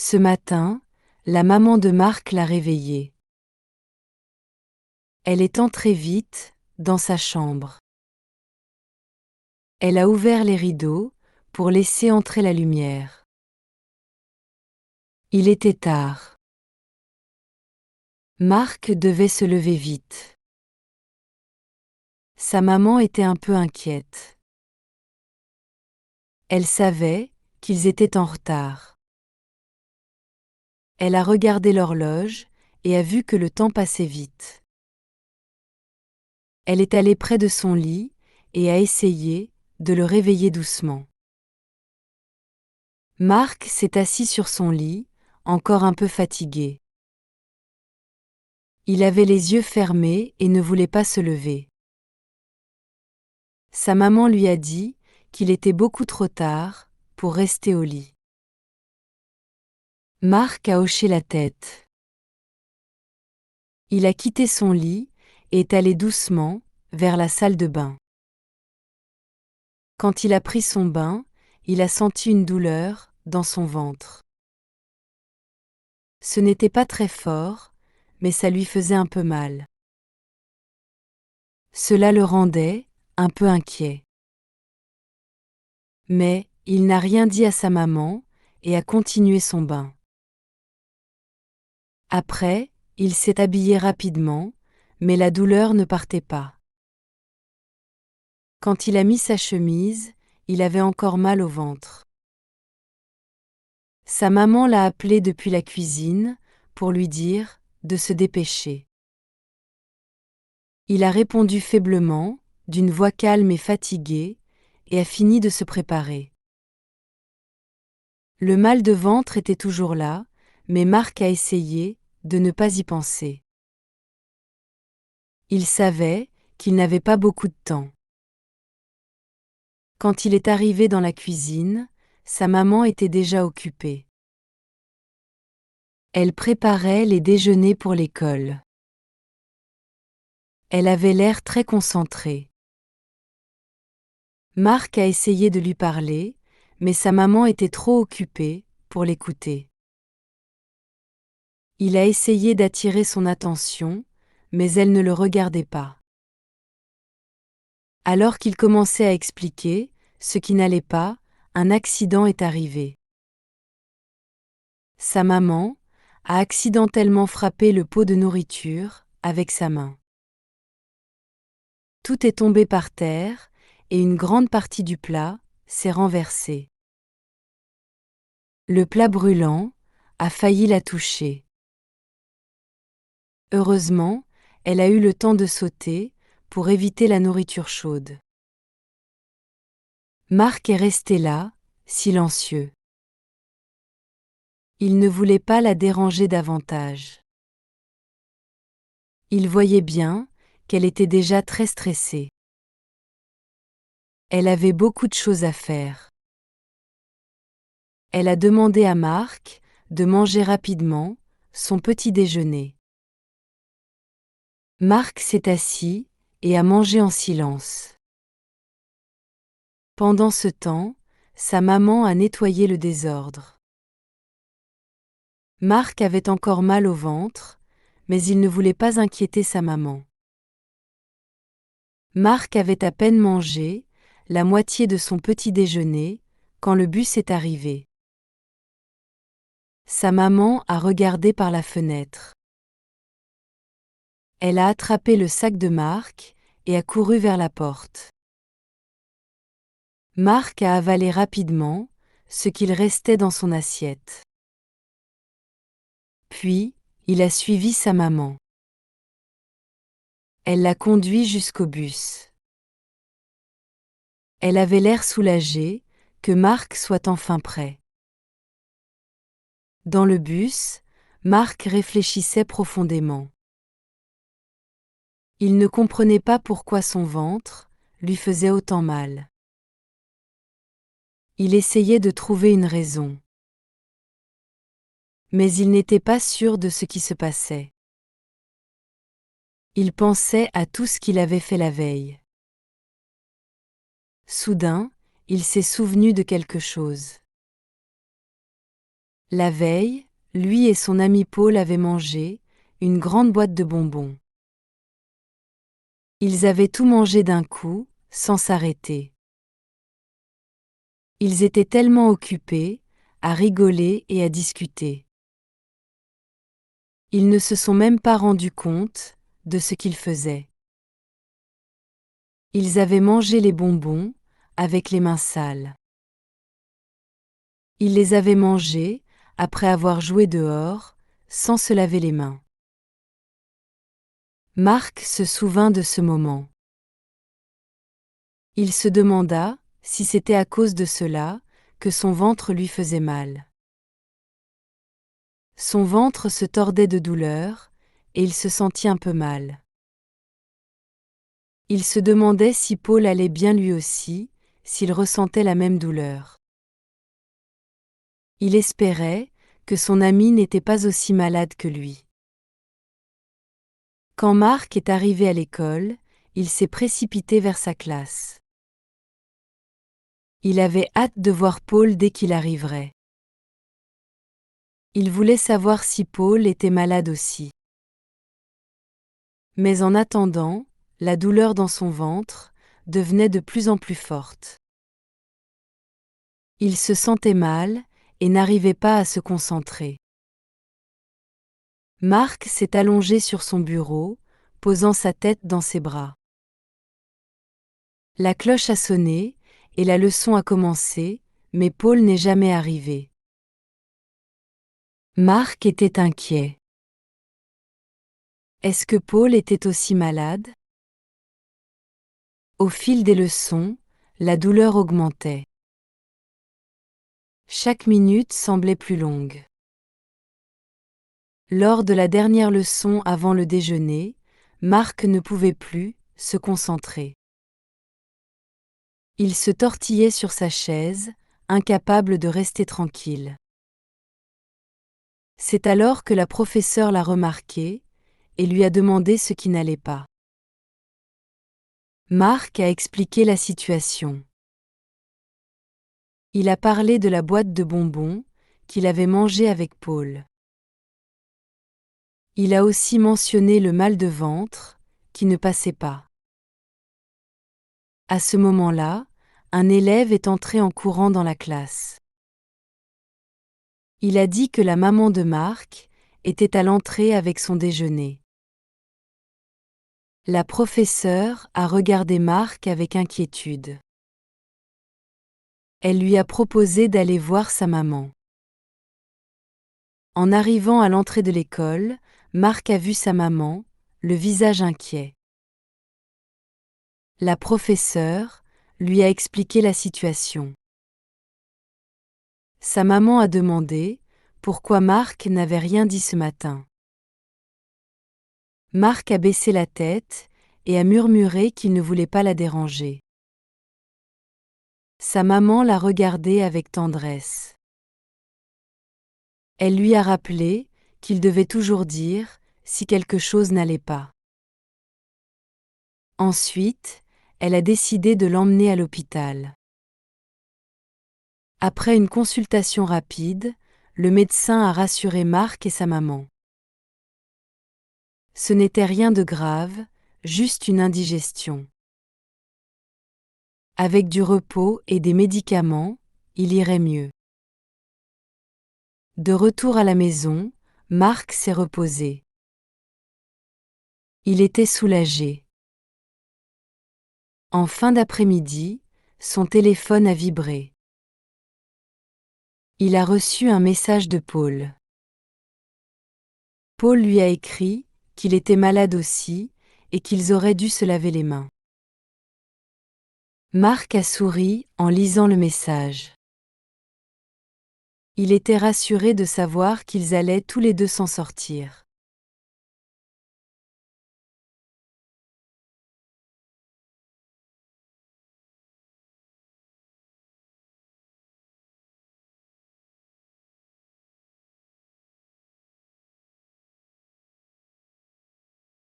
Ce matin, la maman de Marc l'a réveillé. Elle est entrée vite, dans sa chambre. Elle a ouvert les rideaux, pour laisser entrer la lumière. Il était tard. Marc devait se lever vite. Sa maman était un peu inquiète. Elle savait qu'ils étaient en retard. Elle a regardé l'horloge et a vu que le temps passait vite. Elle est allée près de son lit et a essayé de le réveiller doucement. Marc s'est assis sur son lit, encore un peu fatigué. Il avait les yeux fermés et ne voulait pas se lever. Sa maman lui a dit qu'il était beaucoup trop tard pour rester au lit. Marc a hoché la tête. Il a quitté son lit et est allé doucement vers la salle de bain. Quand il a pris son bain, il a senti une douleur dans son ventre. Ce n'était pas très fort, mais ça lui faisait un peu mal. Cela le rendait un peu inquiet. Mais il n'a rien dit à sa maman et a continué son bain. Après, il s'est habillé rapidement, mais la douleur ne partait pas. Quand il a mis sa chemise, il avait encore mal au ventre. Sa maman l'a appelé depuis la cuisine pour lui dire de se dépêcher. Il a répondu faiblement, d'une voix calme et fatiguée, et a fini de se préparer. Le mal de ventre était toujours là, mais Marc a essayé de ne pas y penser. Il savait qu'il n'avait pas beaucoup de temps. Quand il est arrivé dans la cuisine, sa maman était déjà occupée. Elle préparait les déjeuners pour l'école. Elle avait l'air très concentrée. Marc a essayé de lui parler, mais sa maman était trop occupée pour l'écouter. Il a essayé d'attirer son attention, mais elle ne le regardait pas. Alors qu'il commençait à expliquer ce qui n'allait pas, un accident est arrivé. Sa maman a accidentellement frappé le pot de nourriture avec sa main. Tout est tombé par terre et une grande partie du plat s'est renversée. Le plat brûlant a failli la toucher. Heureusement, elle a eu le temps de sauter pour éviter la nourriture chaude. Marc est resté là, silencieux. Il ne voulait pas la déranger davantage. Il voyait bien qu'elle était déjà très stressée. Elle avait beaucoup de choses à faire. Elle a demandé à Marc de manger rapidement son petit déjeuner. Marc s'est assis et a mangé en silence. Pendant ce temps, sa maman a nettoyé le désordre. Marc avait encore mal au ventre, mais il ne voulait pas inquiéter sa maman. Marc avait à peine mangé la moitié de son petit déjeuner quand le bus est arrivé. Sa maman a regardé par la fenêtre. Elle a attrapé le sac de Marc et a couru vers la porte. Marc a avalé rapidement ce qu'il restait dans son assiette. Puis, il a suivi sa maman. Elle l'a conduit jusqu'au bus. Elle avait l'air soulagée que Marc soit enfin prêt. Dans le bus, Marc réfléchissait profondément. Il ne comprenait pas pourquoi son ventre lui faisait autant mal. Il essayait de trouver une raison. Mais il n'était pas sûr de ce qui se passait. Il pensait à tout ce qu'il avait fait la veille. Soudain, il s'est souvenu de quelque chose. La veille, lui et son ami Paul avaient mangé une grande boîte de bonbons. Ils avaient tout mangé d'un coup, sans s'arrêter. Ils étaient tellement occupés, à rigoler et à discuter. Ils ne se sont même pas rendus compte de ce qu'ils faisaient. Ils avaient mangé les bonbons avec les mains sales. Ils les avaient mangés après avoir joué dehors, sans se laver les mains. Marc se souvint de ce moment. Il se demanda si c'était à cause de cela que son ventre lui faisait mal. Son ventre se tordait de douleur, et il se sentit un peu mal. Il se demandait si Paul allait bien lui aussi, s'il ressentait la même douleur. Il espérait que son ami n'était pas aussi malade que lui. Quand Marc est arrivé à l'école, il s'est précipité vers sa classe. Il avait hâte de voir Paul dès qu'il arriverait. Il voulait savoir si Paul était malade aussi. Mais en attendant, la douleur dans son ventre devenait de plus en plus forte. Il se sentait mal et n'arrivait pas à se concentrer. Marc s'est allongé sur son bureau, posant sa tête dans ses bras. La cloche a sonné et la leçon a commencé, mais Paul n'est jamais arrivé. Marc était inquiet. Est-ce que Paul était aussi malade? Au fil des leçons, la douleur augmentait. Chaque minute semblait plus longue. Lors de la dernière leçon avant le déjeuner, Marc ne pouvait plus se concentrer. Il se tortillait sur sa chaise, incapable de rester tranquille. C'est alors que la professeure l'a remarqué et lui a demandé ce qui n'allait pas. Marc a expliqué la situation. Il a parlé de la boîte de bonbons qu'il avait mangée avec Paul. Il a aussi mentionné le mal de ventre, qui ne passait pas. À ce moment-là, un élève est entré en courant dans la classe. Il a dit que la maman de Marc était à l'entrée avec son déjeuner. La professeure a regardé Marc avec inquiétude. Elle lui a proposé d'aller voir sa maman. En arrivant à l'entrée de l'école, Marc a vu sa maman, le visage inquiet. La professeure lui a expliqué la situation. Sa maman a demandé pourquoi Marc n'avait rien dit ce matin. Marc a baissé la tête et a murmuré qu'il ne voulait pas la déranger. Sa maman l'a regardé avec tendresse. Elle lui a rappelé qu'il devait toujours dire si quelque chose n'allait pas. Ensuite, elle a décidé de l'emmener à l'hôpital. Après une consultation rapide, le médecin a rassuré Marc et sa maman. Ce n'était rien de grave, juste une indigestion. Avec du repos et des médicaments, il irait mieux. De retour à la maison, Marc s'est reposé. Il était soulagé. En fin d'après-midi, son téléphone a vibré. Il a reçu un message de Paul. Paul lui a écrit qu'il était malade aussi et qu'ils auraient dû se laver les mains. Marc a souri en lisant le message. Il était rassuré de savoir qu'ils allaient tous les deux s'en sortir.